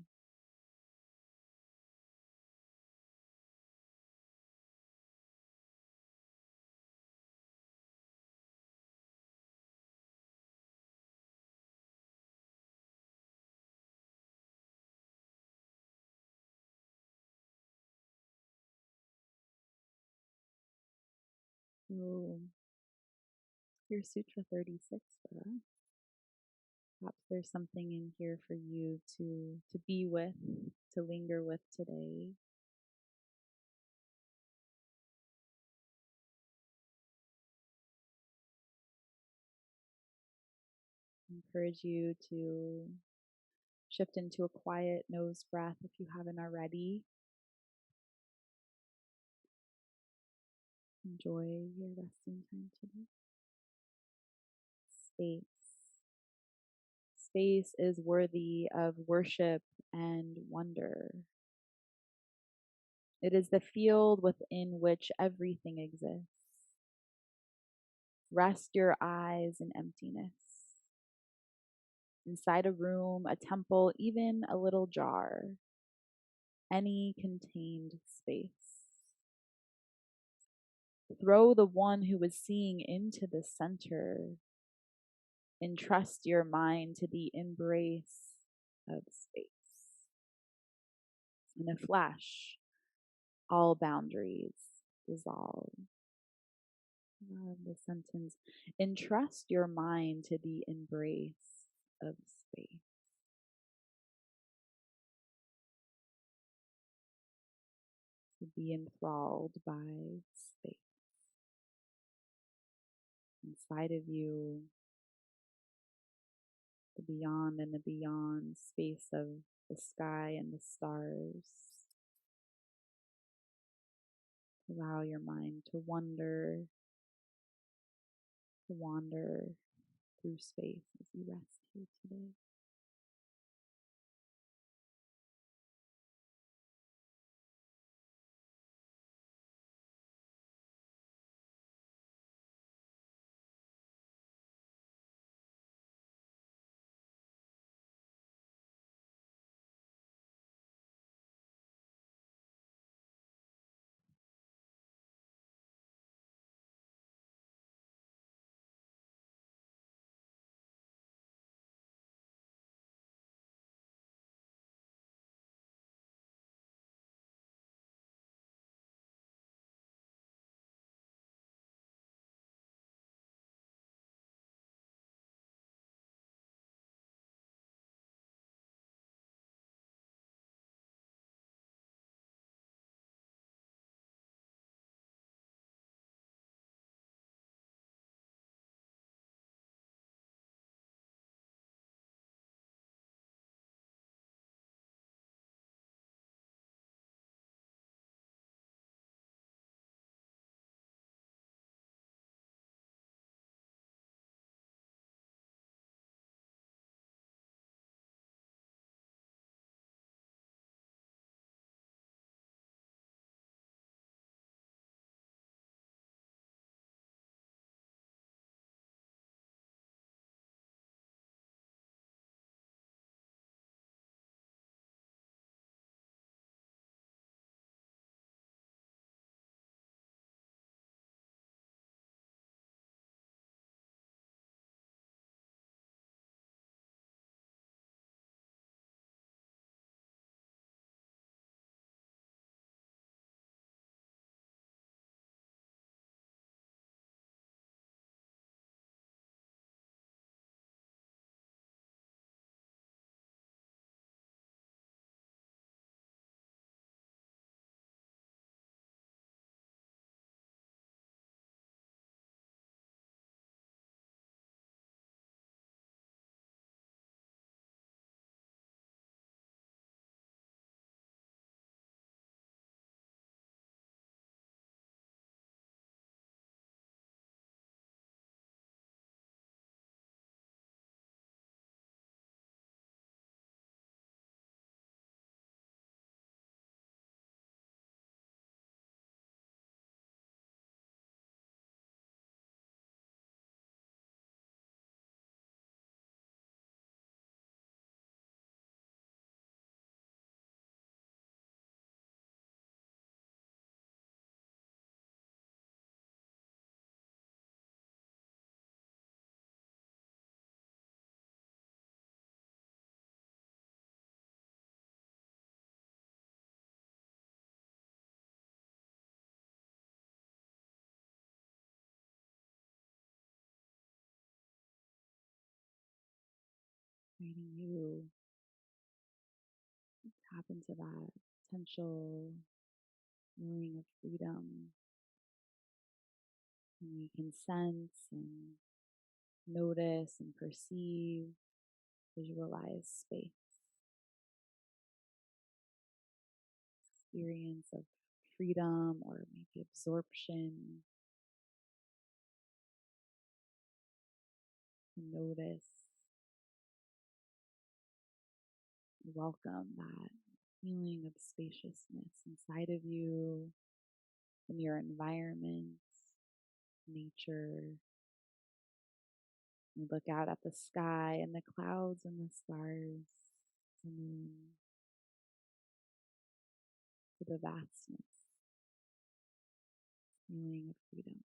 So your Sutra 36 for us. Perhaps there's something in here for you to be with, to linger with today. I encourage you to shift into a quiet nose breath if you haven't already. Enjoy your resting time today. Space. Space is worthy of worship and wonder. It is the field within which everything exists. Rest your eyes in emptiness. Inside a room, a temple, even a little jar, any contained space. Throw the one who is seeing into the center. Entrust your mind to the embrace of space. In a flash, all boundaries dissolve. Love the sentence. Entrust your mind to the embrace of space. To be enthralled by space. Inside of you, the beyond and the beyond space of the sky and the stars. Allow your mind to wander through space as you rest here today. inviting you to tap into that potential feeling of freedom. And we can sense and notice and perceive, visualize space, experience of freedom or maybe absorption. And notice, welcome that feeling of spaciousness inside of you, in your environment, nature. You look out at the sky and the clouds and the stars, the moon, to the vastness, feeling of freedom.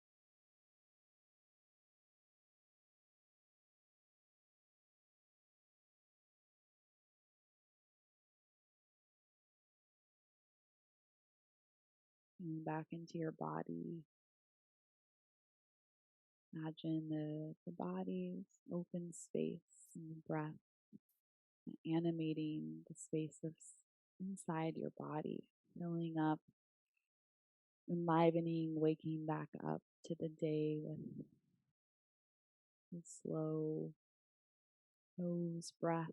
Coming back into your body. Imagine the body's open space and the breath animating the space of inside your body, filling up, enlivening, waking back up to the day with slow nose breaths.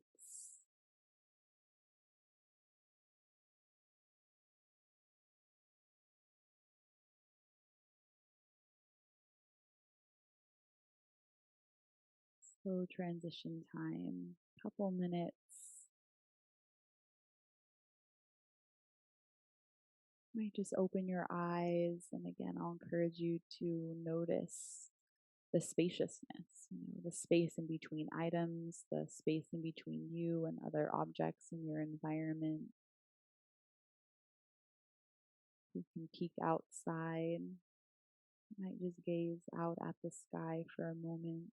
Slow transition time, couple minutes. You might just open your eyes, and again, I'll encourage you to notice the spaciousness, the space in between items, the space in between you and other objects in your environment. You can peek outside. You might just gaze out at the sky for a moment.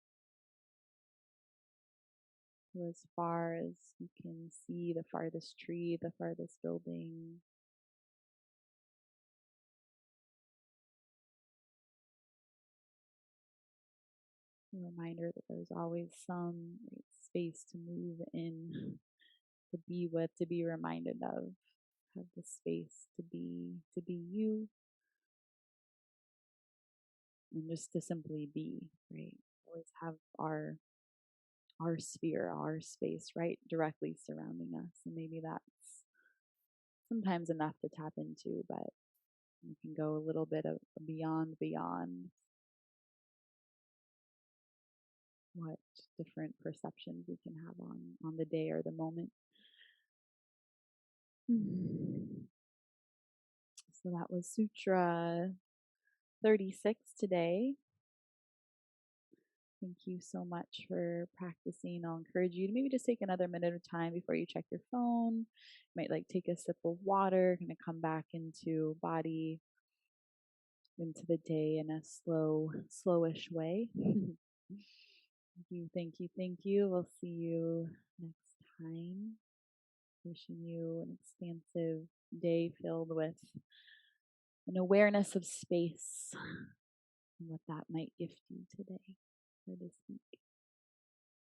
Go as far as you can see the farthest tree, the farthest building. A reminder that there's always some space to move in, to be with, to be reminded of. Have the space to be you, and just to simply be, right? Always have our sphere, our space, right, directly surrounding us. And maybe that's sometimes enough to tap into, but you can go a little bit of beyond what different perceptions we can have on the day or the moment. So that was Sutra 36 today. Thank you so much for practicing. I'll encourage you to maybe just take another minute of time before you check your phone. You might like take a sip of water, kind of come back into body, into the day in a slowish way. Thank you. We'll see you next time. Wishing you an expansive day filled with an awareness of space and what that might gift you today or this week.